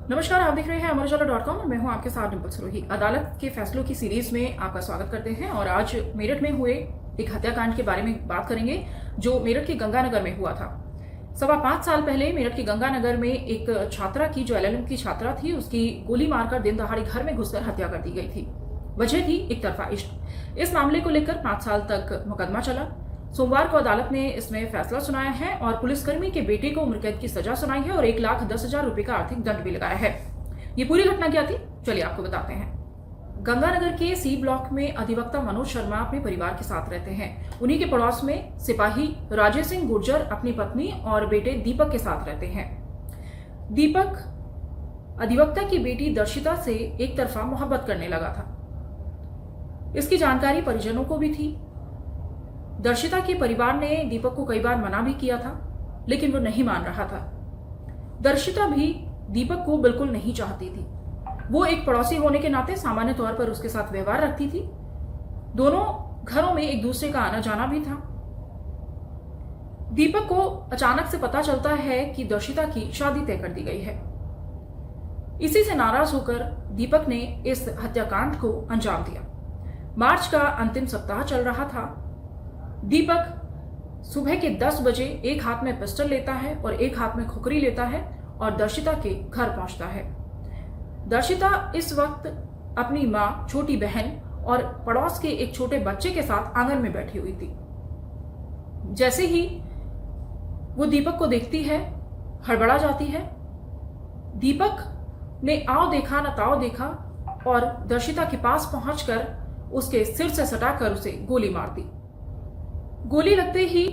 नमस्कार, आप देख रहे हैं अमरउजाला.com और मैं हूं आपके साथ डिंपल सरोही। अदालत के फैसलों की सीरीज में आपका स्वागत करते हैं और आज मेरठ में हुए एक हत्याकांड के बारे में बात करेंगे जो मेरठ के गंगानगर में हुआ था। 5.25 साल पहले मेरठ के गंगानगर में एक छात्रा की जो LLM की छात्रा थी, उसकी गोली मारकर दिन दहाड़े घर में घुसकर हत्या कर दी गई थी। वजह थी एक तरफा इश्क। इस मामले को लेकर 5 साल तक मुकदमा चला। सोमवार को अदालत ने इसमें फैसला सुनाया है और पुलिसकर्मी के बेटे को उम्रकैद की सजा सुनाई है और 1,10,000 रुपए का आर्थिक दंड भी लगाया है। ये पूरी घटना क्या थी, चलिए आपको बताते हैं। गंगानगर के C ब्लॉक में अधिवक्ता मनोज शर्मा अपने परिवार के साथ रहते हैं। उन्हीं के पड़ोस में सिपाही राजेश सिंह गुर्जर अपनी पत्नी और बेटे दीपक के साथ रहते हैं। दीपक अधिवक्ता की बेटी दर्शिता से एक तरफा मोहब्बत करने लगा था। इसकी जानकारी परिजनों को भी थी। दर्शिता के परिवार ने दीपक को कई बार मना भी किया था, लेकिन वो नहीं मान रहा था। दर्शिता भी दीपक को बिल्कुल नहीं चाहती थी। वो एक पड़ोसी होने के नाते सामान्य तौर पर उसके साथ व्यवहार रखती थी। दोनों घरों में एक दूसरे का आना जाना भी था। दीपक को अचानक से पता चलता है कि दर्शिता की शादी तय कर दी गई है। इसी से नाराज होकर दीपक ने इस हत्याकांड को अंजाम दिया। मार्च का अंतिम सप्ताह चल रहा था। दीपक सुबह के 10 बजे एक हाथ में पिस्टल लेता है और एक हाथ में खुकरी लेता है और दर्शिता के घर पहुंचता है। दर्शिता इस वक्त अपनी मां, छोटी बहन और पड़ोस के एक छोटे बच्चे के साथ आंगन में बैठी हुई थी। जैसे ही वो दीपक को देखती है, हड़बड़ा जाती है। दीपक ने आओ देखा न ताओ देखा और दर्शिता के पास पहुंचकर उसके सिर से सटाकर उसे गोली मार दी। गोली लगते ही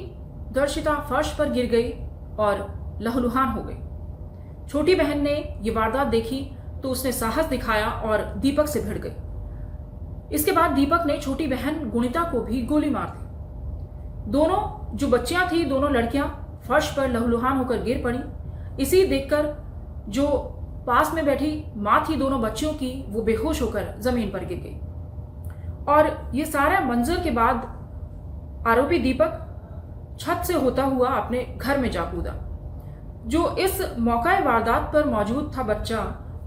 दर्शिता फर्श पर गिर गई और लहूलुहान हो गई। छोटी बहन ने यह वारदात देखी तो उसने साहस दिखाया और दीपक से भिड़ गई। इसके बाद दीपक ने छोटी बहन गुणिता को भी गोली मार दी। दोनों जो बच्चियां थी, दोनों लड़कियां फर्श पर लहूलुहान होकर गिर पड़ी। इसी देखकर जो पास में बैठी मां थी दोनों बच्चियों की, वो बेहोश होकर जमीन पर गिर गई। और ये सारा मंजर के बाद आरोपी दीपक छत से होता हुआ अपने घर में जा कूदा। जो इस मौका वारदात पर मौजूद था बच्चा,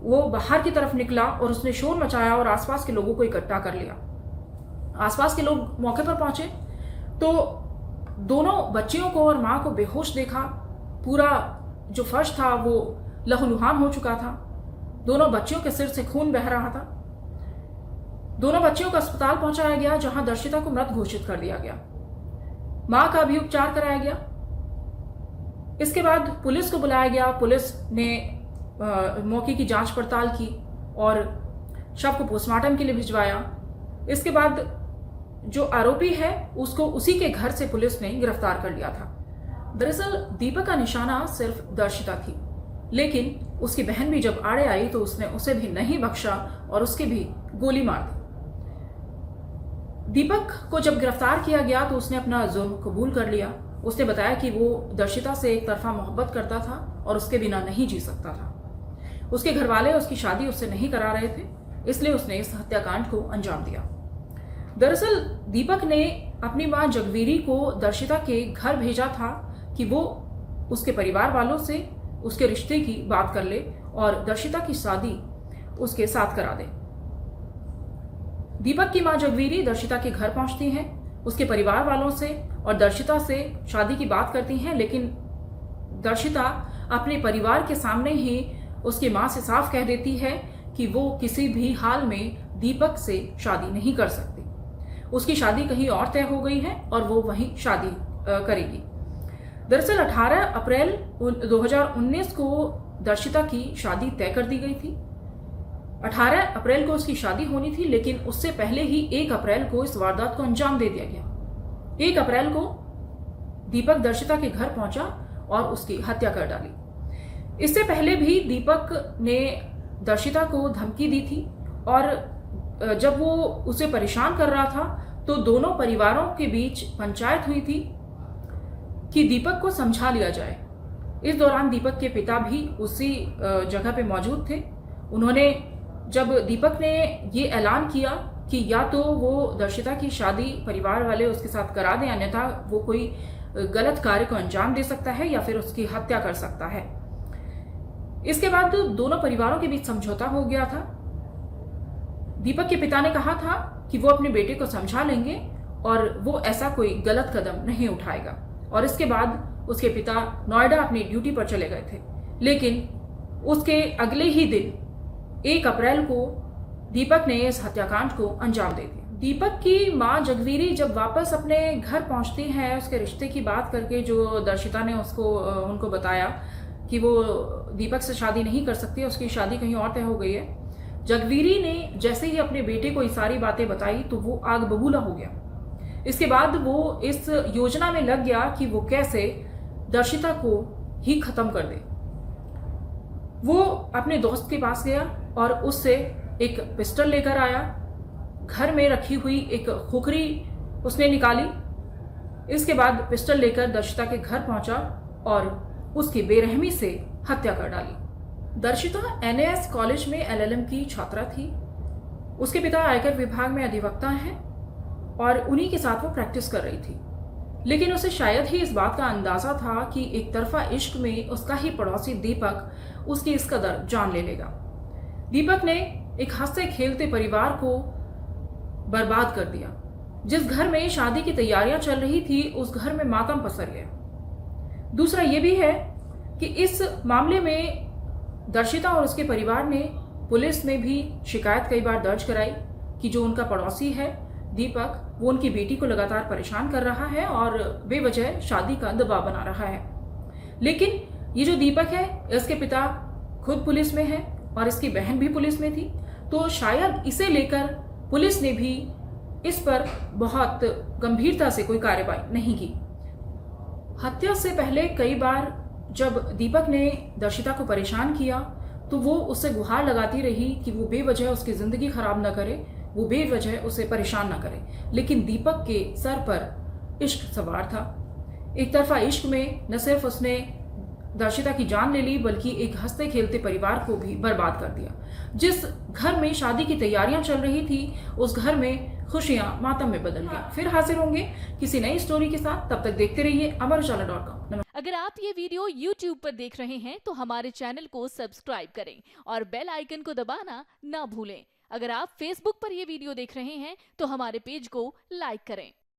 वो बाहर की तरफ निकला और उसने शोर मचाया और आसपास के लोगों को इकट्ठा कर लिया। आसपास के लोग मौके पर पहुंचे तो दोनों बच्चियों को और मां को बेहोश देखा। पूरा जो फर्श था वो लहूलुहान हो चुका था। दोनों बच्चियों के सिर से खून बह रहा था। दोनों बच्चियों को अस्पताल पहुंचाया गया, जहां दर्शिता को मृत घोषित कर दिया गया। मां का भी उपचार कराया गया। इसके बाद पुलिस को बुलाया गया। पुलिस ने मौके की जांच पड़ताल की और शव को पोस्टमार्टम के लिए भिजवाया। इसके बाद जो आरोपी है उसको उसी के घर से पुलिस ने गिरफ्तार कर लिया था। दरअसल दीपक का निशाना सिर्फ दर्शिता थी, लेकिन उसकी बहन भी जब आड़े आई तो उसने उसे भी नहीं बख्शा और उसकी भी गोली मार दी। दीपक को जब गिरफ्तार किया गया तो उसने अपना जुर्म कबूल कर लिया। उसने बताया कि वो दर्शिता से एक तरफा मोहब्बत करता था और उसके बिना नहीं जी सकता था। उसके घर वाले उसकी शादी उससे नहीं करा रहे थे, इसलिए उसने इस हत्याकांड को अंजाम दिया। दरअसल दीपक ने अपनी मां जगवीरी को दर्शिता के घर भेजा था कि वो उसके परिवार वालों से उसके रिश्ते की बात कर ले और दर्शिता की शादी उसके साथ करा दे। दीपक की मां जगवीरी दर्शिता के घर पहुंचती हैं, उसके परिवार वालों से और दर्शिता से शादी की बात करती हैं, लेकिन दर्शिता अपने परिवार के सामने ही उसकी मां से साफ कह देती है कि वो किसी भी हाल में दीपक से शादी नहीं कर सकती। उसकी शादी कहीं और तय हो गई है और वो वहीं शादी करेगी। दरअसल 18 अप्रैल 2019 को दर्शिता की शादी तय कर दी गई थी। 18 अप्रैल को उसकी शादी होनी थी, लेकिन उससे पहले ही 1 अप्रैल को इस वारदात को अंजाम दे दिया गया। 1 अप्रैल को दीपक दर्शिता के घर पहुंचा और उसकी हत्या कर डाली। इससे पहले भी दीपक ने दर्शिता को धमकी दी थी और जब वो उसे परेशान कर रहा था तो दोनों परिवारों के बीच पंचायत हुई थी कि दीपक को समझा लिया जाए। इस दौरान दीपक के पिता भी उसी जगह पे मौजूद थे। उन्होंने जब दीपक ने ये ऐलान किया कि या तो वो दर्शिता की शादी परिवार वाले उसके साथ करा दें, अन्यथा वो कोई गलत कार्य को अंजाम दे सकता है या फिर उसकी हत्या कर सकता है। इसके बाद दोनों परिवारों के बीच समझौता हो गया था। दीपक के पिता ने कहा था कि वो अपने बेटे को समझा लेंगे और वो ऐसा कोई गलत कदम नहीं उठाएगा। और इसके बाद उसके पिता नोएडा अपनी ड्यूटी पर चले गए थे। लेकिन उसके अगले ही दिन 1 अप्रैल को दीपक ने इस हत्याकांड को अंजाम दे दिया। दीपक की मां जगवीरी जब वापस अपने घर पहुंचती हैं, उसके रिश्ते की बात करके, जो दर्शिता ने उनको बताया कि वो दीपक से शादी नहीं कर सकती, उसकी शादी कहीं और तय हो गई है। जगवीरी ने जैसे ही अपने बेटे को ये सारी बातें बताई तो वो आग बबूला हो गया। इसके बाद वो इस योजना में लग गया कि वो कैसे दर्शिता को ही खत्म कर दे। वो अपने दोस्त के पास गया और उससे एक पिस्टल लेकर आया। घर में रखी हुई एक खोखरी उसने निकाली। इसके बाद पिस्टल लेकर दर्शिता के घर पहुंचा और उसकी बेरहमी से हत्या कर डाली। दर्शिता NAS कॉलेज में LLM की छात्रा थी। उसके पिता आयकर विभाग में अधिवक्ता हैं और उन्हीं के साथ वो प्रैक्टिस कर रही थी। लेकिन उसे शायद ही इस बात का अंदाजा था कि एक तरफा इश्क में उसका ही पड़ोसी दीपक उसकी इस कदर जान ले लेगा। दीपक ने एक हंसते खेलते परिवार को बर्बाद कर दिया। जिस घर में शादी की तैयारियां चल रही थी, उस घर में मातम पसर गया। दूसरा ये भी है कि इस मामले में दर्शिता और उसके परिवार ने पुलिस में भी शिकायत कई बार दर्ज कराई कि जो उनका पड़ोसी है दीपक, वो उनकी बेटी को लगातार परेशान कर रहा है और बेवजह शादी का दबाव बना रहा है। लेकिन ये जो दीपक है, इसके पिता खुद पुलिस में है और इसकी बहन भी पुलिस में थी, तो शायद इसे लेकर पुलिस ने भी इस पर बहुत गंभीरता से कोई कार्रवाई नहीं की। हत्या से पहले कई बार जब दीपक ने दर्शिता को परेशान किया तो वो उससे गुहार लगाती रही कि वो बेवजह उसकी जिंदगी खराब न करे, वो बेवजह उसे परेशान न करे। लेकिन दीपक के सर पर इश्क सवार था। एक तरफा इश्क में न सिर्फ उसने दर्शिता की जान ले ली, बल्कि एक हंसते खेलते परिवार को भी बर्बाद कर दिया। जिस घर में शादी की तैयारियां चल रही थी, उस घर में खुशियां मातम में बदल गई। फिर हाजिर होंगे किसी नई स्टोरी के साथ। तब तक देखते रहिए amarujala.com। अगर आप ये वीडियो YouTube पर देख रहे हैं तो हमारे चैनल को सब्सक्राइब करें और बेल आइकन को दबाना ना भूलें। अगर आप Facebook पर ये वीडियो देख रहे हैं तो हमारे पेज को लाइक करें।